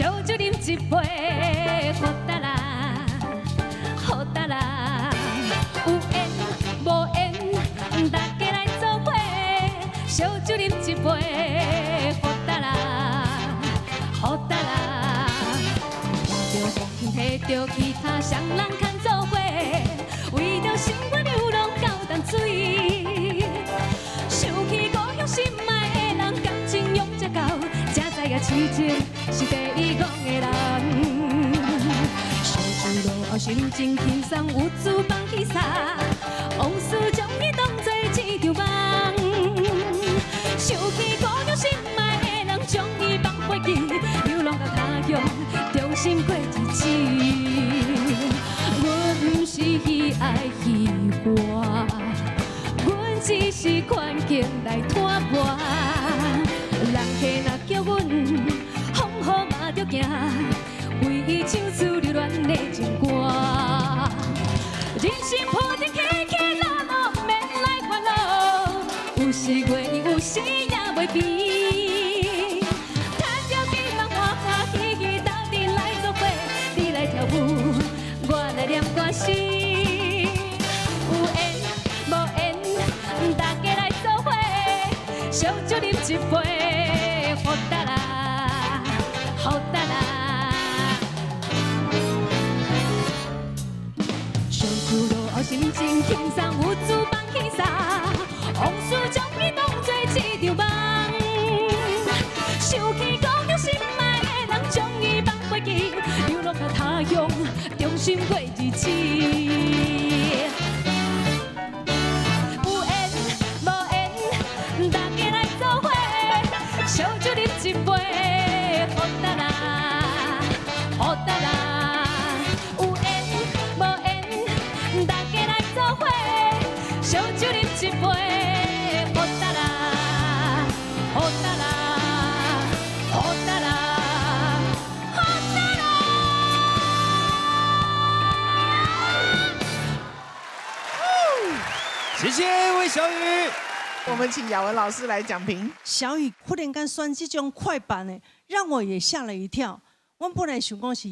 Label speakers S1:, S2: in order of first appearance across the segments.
S1: 烧酒饮一杯，好达啦，好达啦。有缘无缘，大家来做伙，烧酒饮一杯，好达啦，好达啦。听着风，摕着吉他，双人牵做伙，为着生活流浪到淡水。想起故乡心爱的人，感情用这厚，才知影痴情是第一戆的人。烧酒落后心情轻松，有主放去撒，往事将你当作一场梦。想起故乡心爱的人，将伊放飞去，流浪到他乡，重新过日子。阮不是喜爱戏歌。只是环境来拖磨，人客若叫阮风雨嘛着行，为伊唱出流恋的情歌。人生铺天起起落落，免来烦恼，有时月有时也袂变。趁着希望欢欢喜喜，斗阵来作伙，你来跳舞，我来念歌词。烧酒饮一杯，好达啦，好达啦。烧酒落后心情轻松，有主放去撒，往事将你当作一场梦。想起故乡心爱的人，将伊放飞去，流浪到他乡，重新过日子。烧酒饮一杯，好达啦，好达啦。有缘无缘，大家来做伙。烧酒饮一杯，好达啦，好达啦，好达啦，好达啦。
S2: 谢谢魏小雨。
S3: 我们请雅文老师来讲评。
S4: 小雨忽然间选这种快板的，让我也吓了一跳。我本来想讲是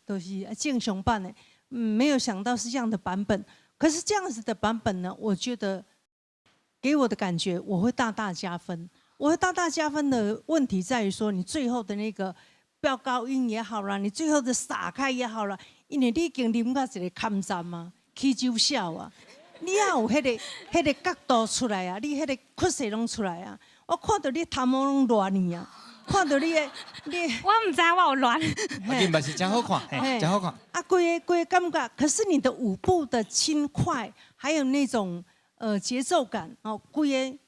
S4: 都是正常版的，没有想到是这样的版本。可是这样子的版本呢，我觉得给我的感觉我会大大加分。我会大大加分的问题在于说，你最后的那个飙高音也好啦，你最后的撒开也好啦，因为你已经啉到一个坎站嘛，起酒笑啊。你也有迄个角度出来啊，你迄个曲势拢出来啊。我看到你头毛拢乱去啊，看到你，
S1: 我唔知我有乱。
S2: 你嘛是真好看，真好看。
S4: 啊，规个感觉，可是你的舞步的轻快，还有那种节奏感哦，规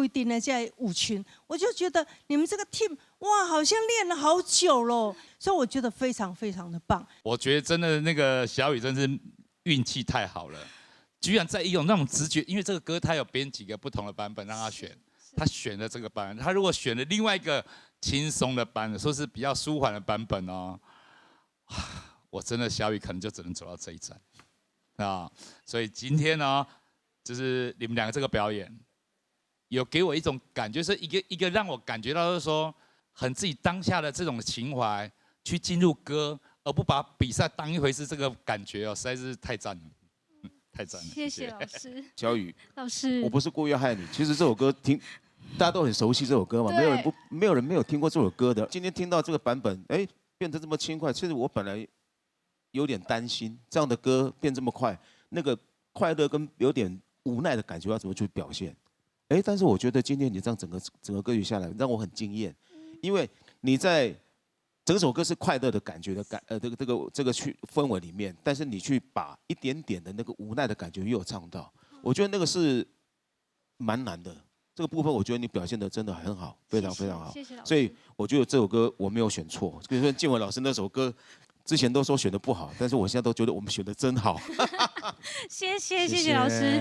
S4: 定的这舞群，我就觉得你们这个 team 哇，好像练了好久咯，所以我觉得非常非常的棒。
S5: 我觉得真的那个小雨真是运气太好了。居然在用那种直觉，因为这个歌他有编几个不同的版本让他选，他选了这个版本，他如果选了另外一个轻松的版本，说是比较舒缓的版本哦，我真的小雨可能就只能走到这一站啊。所以今天呢，就是你们两个这个表演，有给我一种感觉，是一个让我感觉到就是说，很自己当下的这种情怀去进入歌，而不把比赛当一回事，这个感觉哦，实在是太赞了。太赞了！
S1: 谢谢老师。
S6: 小雨，
S1: 老师，
S6: 我不是故意要害你。其实这首歌大家都很熟悉这首歌嘛，没有人没有听过这首歌的。今天听到这个版本，哎，变得这么轻快，其实我本来有点担心，这样的歌变这么快，那个快乐跟有点无奈的感觉要怎么去表现？哎，但是我觉得今天你这样整个歌曲下来，让我很惊艳，因为你在整首歌是快乐的感觉的这个氛围里面，但是你去把一点点的那个无奈的感觉又有唱到，我觉得那个是蛮难的。这个部分我觉得你表现的真的很好，非常非常好。
S1: 谢谢老师。
S6: 所以我觉得这首歌我没有选错，比如说建文老师那首歌，之前都说选的不好，但是我现在都觉得我们选的真好。
S1: 谢谢老师。